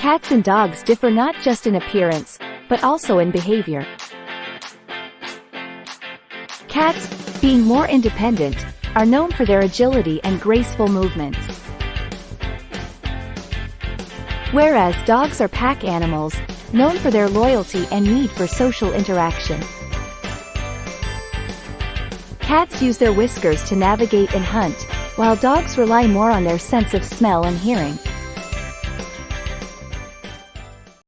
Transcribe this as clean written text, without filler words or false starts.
Cats and dogs differ not just in appearance, but also in behavior. Cats, being more independent, are known for their agility and graceful movements. Whereas dogs are pack animals, known for their loyalty and need for social interaction. Cats use their whiskers to navigate and hunt, while dogs rely more on their sense of smell and hearing.